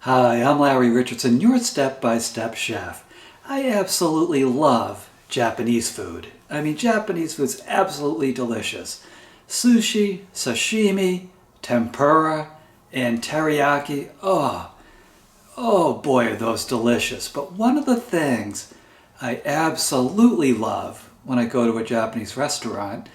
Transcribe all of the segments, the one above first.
Hi, I'm Larry Richardson, your step-by-step chef. I absolutely love Japanese food. Japanese food's absolutely delicious. Sushi, sashimi, tempura, and teriyaki. Oh boy, are those delicious. But one of the things I absolutely love when I go to a Japanese restaurant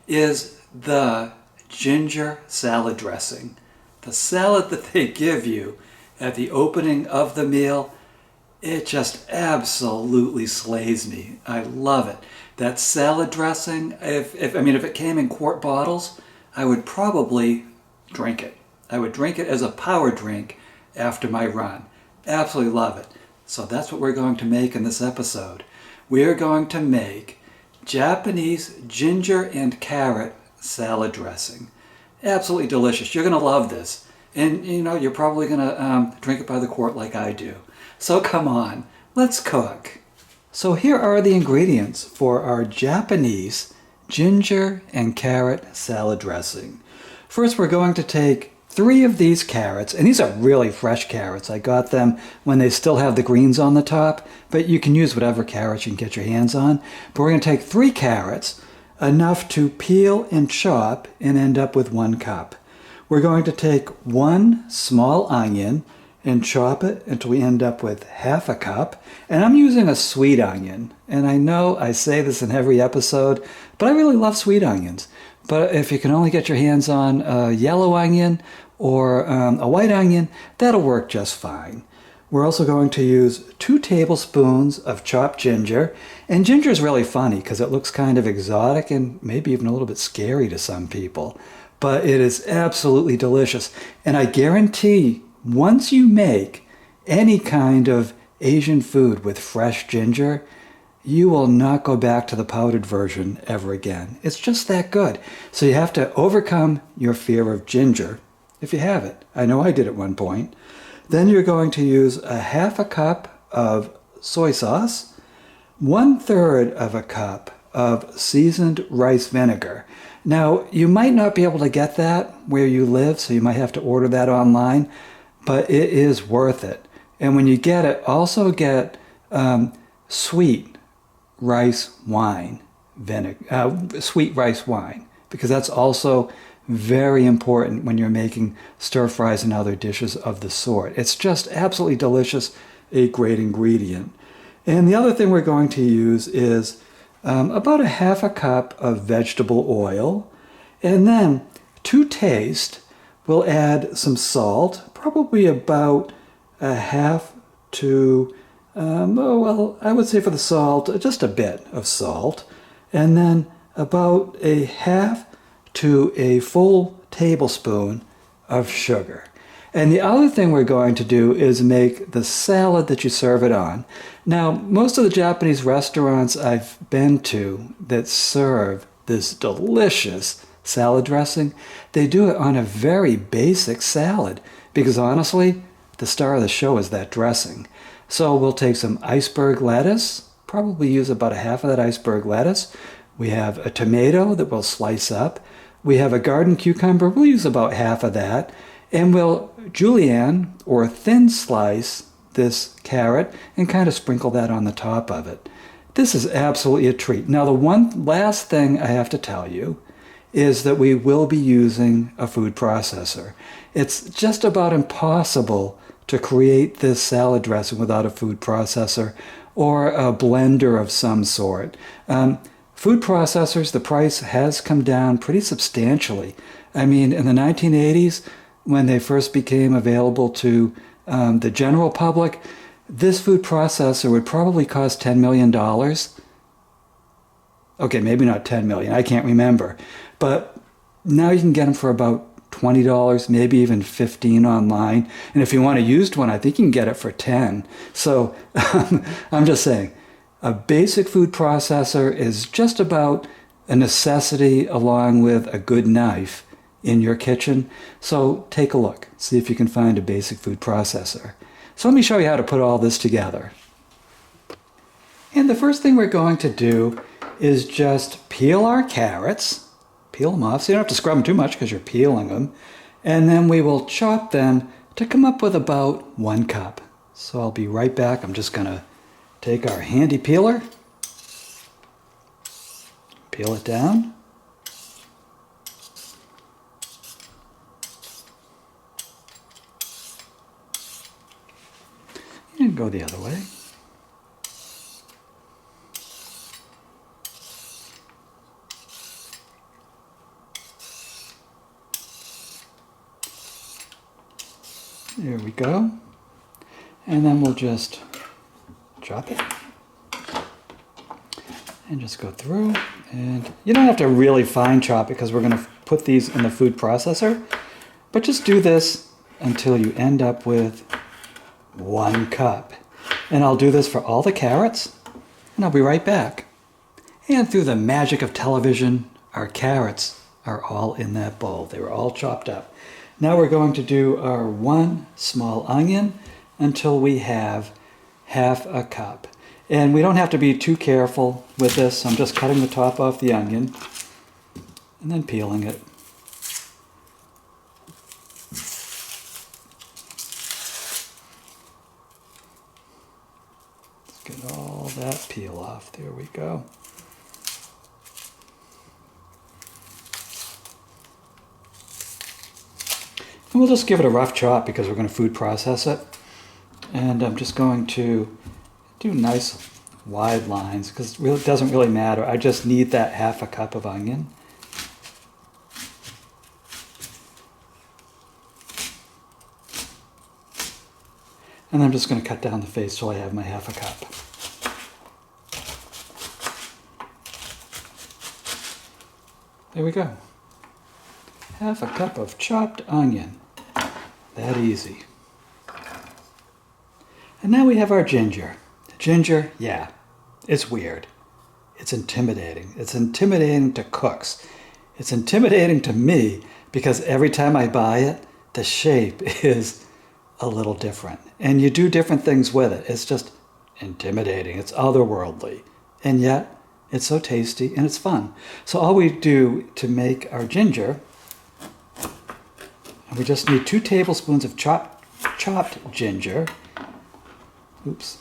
is the ginger salad dressing. The salad that they give you at the opening of the meal, it just absolutely slays me. I love it. That salad dressing, if it came in quart bottles, I would probably drink it. I would drink it as a power drink after my run. Absolutely love it. So that's what we're going to make in this episode. We are going to make Japanese ginger and carrot salad dressing. Absolutely delicious. You're going to love this. And you're probably going to drink it by the quart like I do. So come on, let's cook. So here are the ingredients for our Japanese ginger and carrot salad dressing. First, we're going to take 3 of these carrots, and these are really fresh carrots. I got them when they still have the greens on the top, but you can use whatever carrots you can get your hands on. But we're going to take 3 carrots, enough to peel and chop and end up with 1 cup. We're going to take 1 small onion and chop it until we end up with half a cup. And I'm using a sweet onion. And I know I say this in every episode, but I really love sweet onions. But if you can only get your hands on a yellow onion or a white onion, that'll work just fine. We're also going to use 2 tablespoons of chopped ginger. And ginger is really funny because it looks kind of exotic and maybe even a little bit scary to some people. But it is absolutely delicious. And I guarantee once you make any kind of Asian food with fresh ginger, you will not go back to the powdered version ever again. It's just that good. So you have to overcome your fear of ginger, if you have it. I know I did at one point. Then you're going to use a half a cup of soy sauce, 1/3 of a cup of seasoned rice vinegar. Now, you might not be able to get that where you live, so you might have to order that online, but it is worth it. And when you get it, also get sweet rice wine sweet rice wine, because that's also very important when you're making stir fries and other dishes of the sort. It's just absolutely delicious, a great ingredient. And the other thing we're going to use is about a half a cup of vegetable oil. And then to taste, we'll add some salt, probably about a half to, I would say for the salt, just a bit of salt. And then about a half to a full tablespoon of sugar. And the other thing we're going to do is make the salad that you serve it on. Now, most of the Japanese restaurants I've been to that serve this delicious salad dressing, they do it on a very basic salad because honestly, the star of the show is that dressing. So we'll take some iceberg lettuce, probably use about a half of that iceberg lettuce. We have a tomato that we'll slice up. We have a garden cucumber, we'll use about half of that. And we'll julienne or thin slice this carrot and kind of sprinkle that on the top of it. This is absolutely a treat. Now, the one last thing I have to tell you is that we will be using a food processor. It's just about impossible to create this salad dressing without a food processor or a blender of some sort. Food processors, the price has come down pretty substantially. In the 1980s, when they first became available to the general public, this food processor would probably cost $10 million. Okay, maybe not 10 million, I can't remember. But now you can get them for about $20, maybe even 15 online. And if you want a used one, I think you can get it for 10. So I'm just saying, a basic food processor is just about a necessity along with a good knife in your kitchen. So take a look, see if you can find a basic food processor. So let me show you how to put all this together. And the first thing we're going to do is just peel our carrots, peel them off, so you don't have to scrub them too much because you're peeling them, and then we will chop them to come up with about 1 cup. So I'll be right back. I'm just going to take our handy peeler, peel it down. And go the other way. There we go. And then we'll just chop it. And just go through. And you don't have to really fine chop it because we're going to put these in the food processor. But just do this until you end up with 1 cup. And I'll do this for all the carrots. And I'll be right back. And through the magic of television, our carrots are all in that bowl. They were all chopped up. Now we're going to do our 1 small onion until we have half a cup. And we don't have to be too careful with this. I'm just cutting the top off the onion and then peeling it. Let's get all that peel off. There we go. And we'll just give it a rough chop because we're going to food process it. And I'm just going to do nice wide lines because it doesn't really matter. I just need that half a cup of onion. And I'm just going to cut down the face till I have my half a cup. There we go. Half a cup of chopped onion. That easy. And now we have our ginger. Ginger, yeah, it's weird. It's intimidating. It's intimidating to cooks. It's intimidating to me because every time I buy it, the shape is a little different. And you do different things with it. It's just intimidating. It's otherworldly. And yet, it's so tasty and it's fun. So all we do to make our ginger, and we just need 2 tablespoons of chopped ginger. Oops.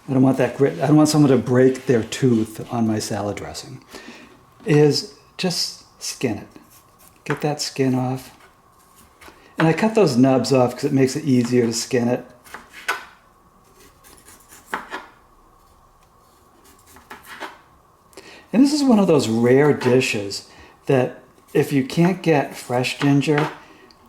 I don't want that grit. I don't want someone to break their tooth on my salad dressing. Is just skin it. Get that skin off. And I cut those nubs off because it makes it easier to skin it. And this is one of those rare dishes that if you can't get fresh ginger,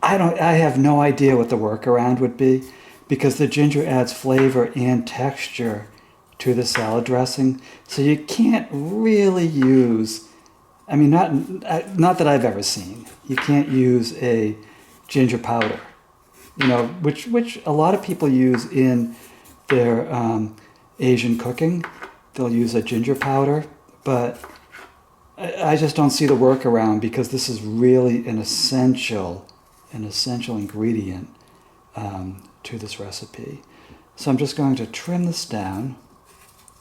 I have no idea what the workaround would be because the ginger adds flavor and texture to the salad dressing. So you can't really use, I mean, not that I've ever seen. You can't use a ginger powder, you know, which a lot of people use in their Asian cooking. They'll use a ginger powder, but I just don't see the workaround because this is really an essential ingredient to this recipe. So I'm just going to trim this down.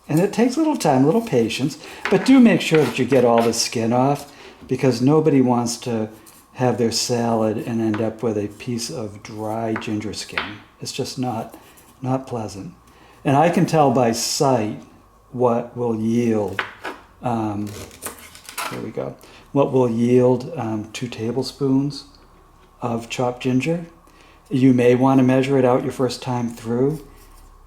And it takes a little time, a little patience, but do make sure that you get all the skin off because nobody wants to have their salad and end up with a piece of dry ginger skin. It's just not pleasant. And I can tell by sight what will yield, here we go, what will yield 2 tablespoons of chopped ginger. You may want to measure it out your first time through.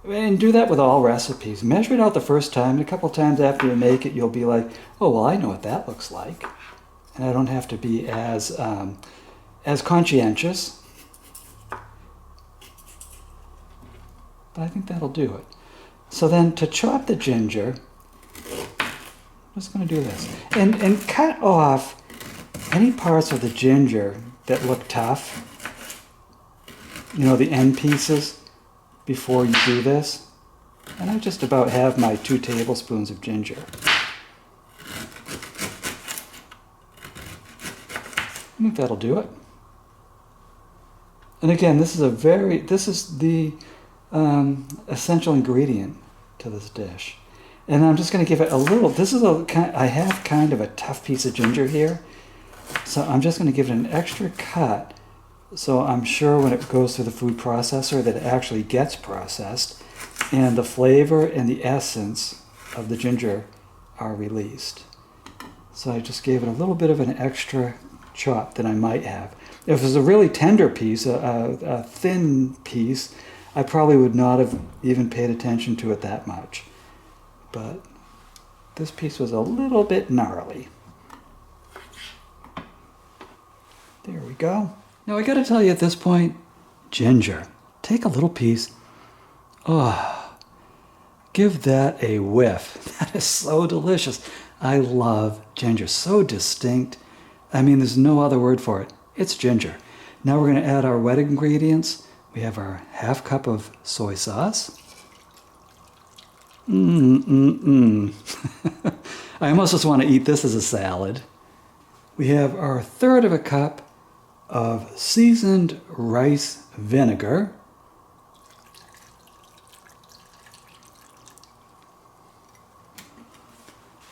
And do that with all recipes. Measure it out the first time, and a couple times after you make it, you'll be like, oh, well, I know what that looks like. And I don't have to be as conscientious. But I think that'll do it. So then to chop the ginger, I'm just going to do this. And cut off any parts of the ginger that look tough. You know, the end pieces. Before you do this, and I just about have my 2 tablespoons of ginger. I think that'll do it. And again, this is the essential ingredient to this dish. And I'm just going to give it a little, I have kind of a tough piece of ginger here, so I'm just going to give it an extra cut, So I'm sure when it goes through the food processor that it actually gets processed and the flavor and the essence of the ginger are released. So I just gave it a little bit of an extra chop than I might have. If it was a really tender piece, a thin piece, I probably would not have even paid attention to it that much. But this piece was a little bit gnarly. There we go. Now I gotta tell you at this point, ginger. Take a little piece. Oh, give that a whiff. That is so delicious. I love ginger, so distinct. I mean, there's no other word for it. It's ginger. Now we're gonna add our wet ingredients. We have our half cup of soy sauce. I almost just want to eat this as a salad. We have our third of a cup of seasoned rice vinegar.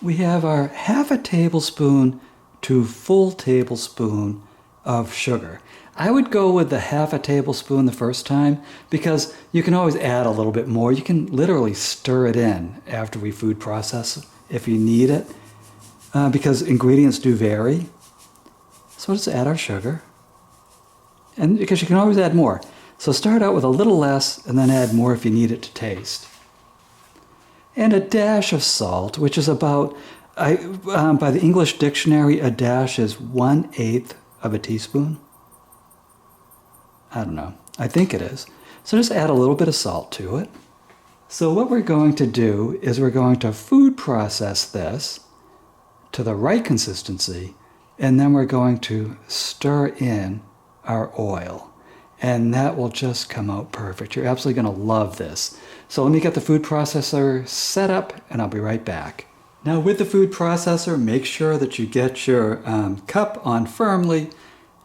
We have our half a tablespoon to full tablespoon of sugar. I would go with the half a tablespoon the first time because you can always add a little bit more. You can literally stir it in after we food process if you need it because ingredients do vary. So let's add our sugar. And because you can always add more. So start out with a little less and then add more if you need it to taste. And a dash of salt, which is about, by the English dictionary, a dash is 1/8 of a teaspoon. I don't know. I think it is. So just add a little bit of salt to it. So what we're going to do is we're going to food process this to the right consistency, and then we're going to stir in our oil. And that will just come out perfect. You're absolutely going to love this. So let me get the food processor set up, and I'll be right back. Now with the food processor, make sure that you get your cup on firmly,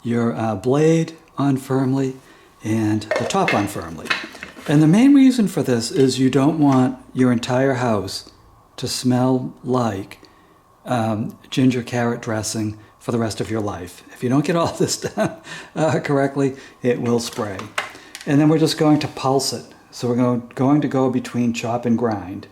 your blade on firmly, and the top on firmly. And the main reason for this is you don't want your entire house to smell like ginger carrot dressing for the rest of your life. If you don't get all this done correctly, it will spray. And then we're just going to pulse it. So we're going to go between chop and grind.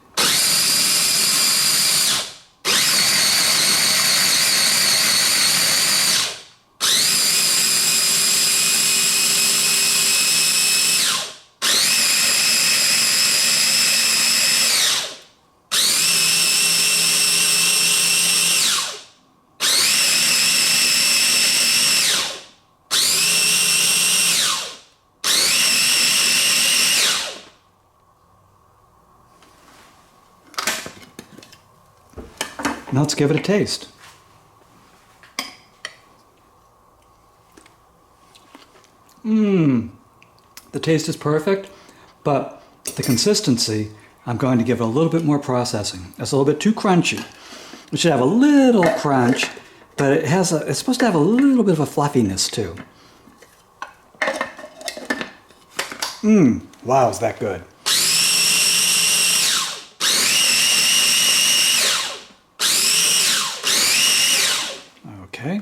Now let's give it a taste. The taste is perfect, but the consistency, I'm going to give it a little bit more processing. It's a little bit too crunchy. It should have a little crunch, but it's supposed to have a little bit of a fluffiness too. Wow, is that good. Okay,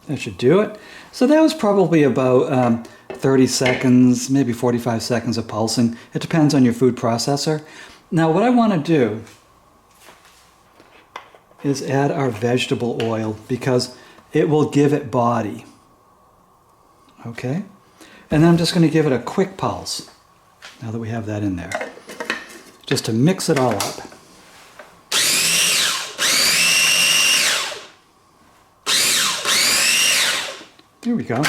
that should do it. So that was probably about 30 seconds, maybe 45 seconds of pulsing. It depends on your food processor. Now what I want to do is add our vegetable oil because it will give it body. Okay, and then I'm just going to give it a quick pulse now that we have that in there, just to mix it all up. Here we go.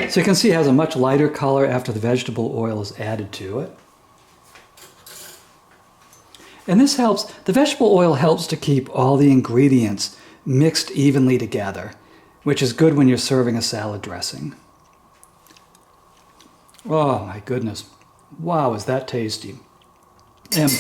So you can see it has a much lighter color after the vegetable oil is added to it. And this helps, the vegetable oil helps to keep all the ingredients mixed evenly together, which is good when you're serving a salad dressing. Oh my goodness. Wow, is that tasty. And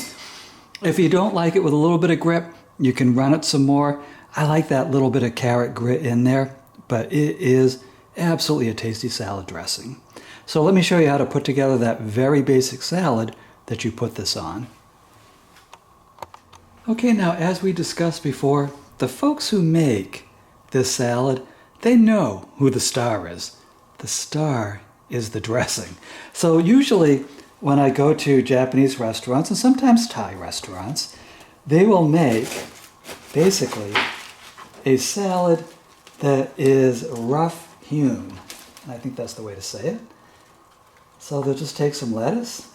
if you don't like it with a little bit of grip, you can run it some more. I like that little bit of carrot grit in there, but it is absolutely a tasty salad dressing. So let me show you how to put together that very basic salad that you put this on. Okay, now as we discussed before, the folks who make this salad they know who the star is. The star is the dressing. So usually when I go to Japanese restaurants and sometimes Thai restaurants, they will make basically a salad that is rough hewn. I think that's the way to say it. So they'll just take some lettuce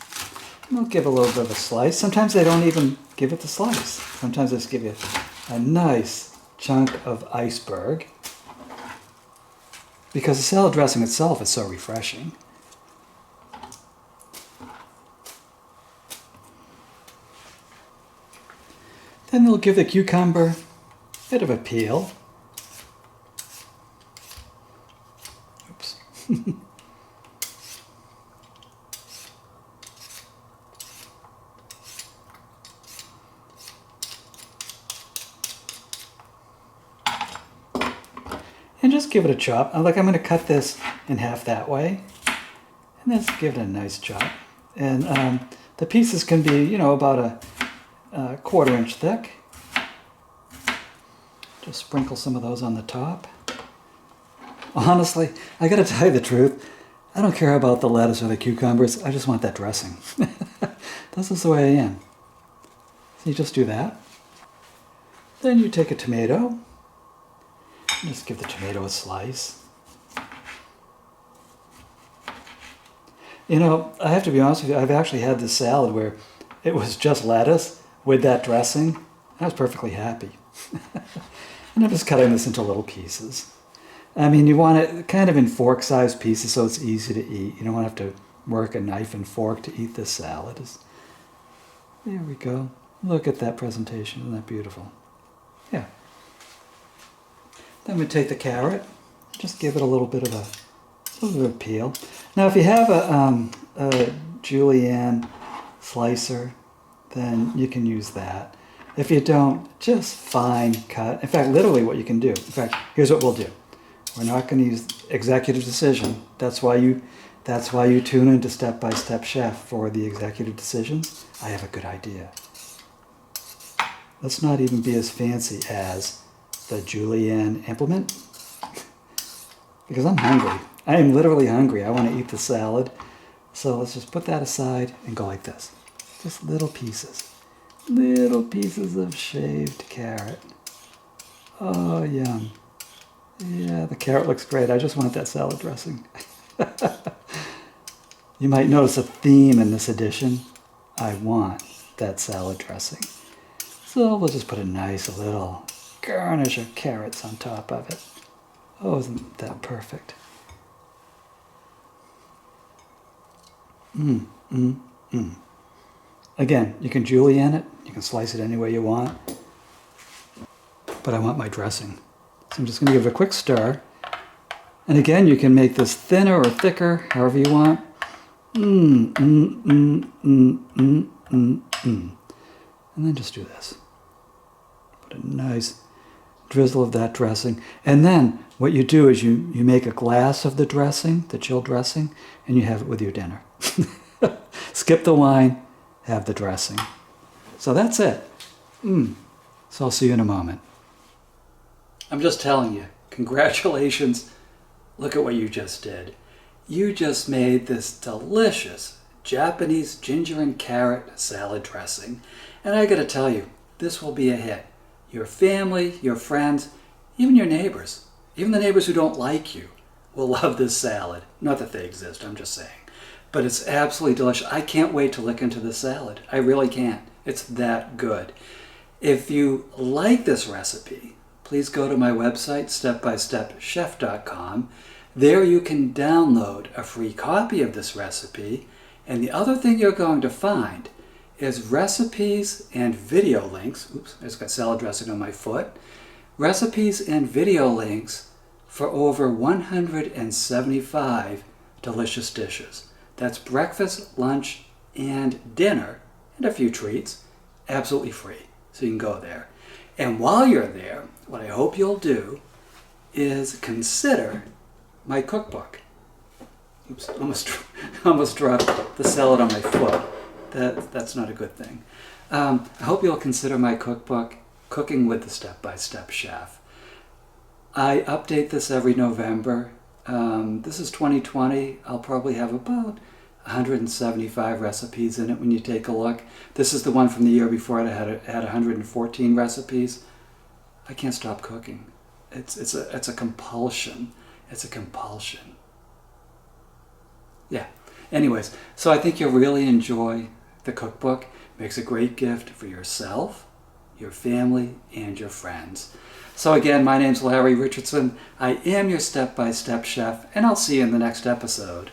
and they'll give a little bit of a slice. Sometimes they don't even give it the slice. Sometimes they just give you a nice chunk of iceberg, because the salad dressing itself is so refreshing. Then they'll give the cucumber a bit of a peel. Oops. And just give it a chop. Like, I'm going to cut this in half that way, and just give it a nice chop. And the pieces can be, you know, about a 1/4 inch thick. Just sprinkle some of those on the top. Honestly, I got to tell you the truth. I don't care about the lettuce or the cucumbers. I just want that dressing. This is the way I am. So you just do that. Then you take a tomato. Just give the tomato a slice. You know, I have to be honest with you, I've actually had this salad where it was just lettuce with that dressing. I was perfectly happy. And I'm just cutting this into little pieces. I mean, you want it kind of in fork-sized pieces so it's easy to eat. You don't want to have to work a knife and fork to eat this salad. There we go. Look at that presentation. Isn't that beautiful? Yeah. Then we take the carrot, just give it a little bit of a peel. Now, if you have a julienne slicer, then you can use that. If you don't, just fine cut. In fact, literally what you can do. In fact, here's what we'll do. We're not going to use executive decision. That's why you tune into Step by Step Chef for the executive decisions. I have a good idea. Let's not even be as fancy as the julienne implement, because I'm hungry. I am literally hungry. I want to eat the salad. So let's just put that aside and go like this. Just little pieces. Little pieces of shaved carrot. Oh, yum. Yeah, the carrot looks great. I just want that salad dressing. You might notice a theme in this edition. I want that salad dressing. So we'll just put a nice little garnish of carrots on top of it. Oh, isn't that perfect? Again, you can julienne it. You can slice it any way you want. But I want my dressing. So I'm just going to give it a quick stir. And again, you can make this thinner or thicker, however you want. And then just do this. Put a nice drizzle of that dressing. And then what you do is you make a glass of the dressing, the chilled dressing, and you have it with your dinner. Skip the wine, have the dressing. So that's it. So I'll see you in a moment. I'm just telling you, congratulations. Look at what you just did. You just made this delicious Japanese ginger and carrot salad dressing. And I gotta tell you, this will be a hit. Your family, your friends, even your neighbors, even the neighbors who don't like you, will love this salad. Not that they exist, I'm just saying. But it's absolutely delicious. I can't wait to lick into this salad. I really can't. It's that good. If you like this recipe, please go to my website, stepbystepchef.com. There you can download a free copy of this recipe. And the other thing you're going to find is recipes and video links. Oops, I just got salad dressing on my foot. Recipes and video links for over 175 delicious dishes. That's breakfast, lunch, and dinner, and a few treats, absolutely free. So you can go there. And while you're there, what I hope you'll do is consider my cookbook. Oops, almost dropped the salad on my foot. That's not a good thing. I hope you'll consider my cookbook, Cooking with the Step-by-Step Chef. I update this every November. This is 2020. I'll probably have about 175 recipes in it when you take a look. This is the one from the year before it had 114 recipes. I can't stop cooking. It's a compulsion. It's a compulsion. Yeah. Anyways, so I think you'll really enjoy the cookbook. Makes a great gift for yourself, your family, and your friends. So again, my name's Larry Richardson. I am your step-by-step chef, and I'll see you in the next episode.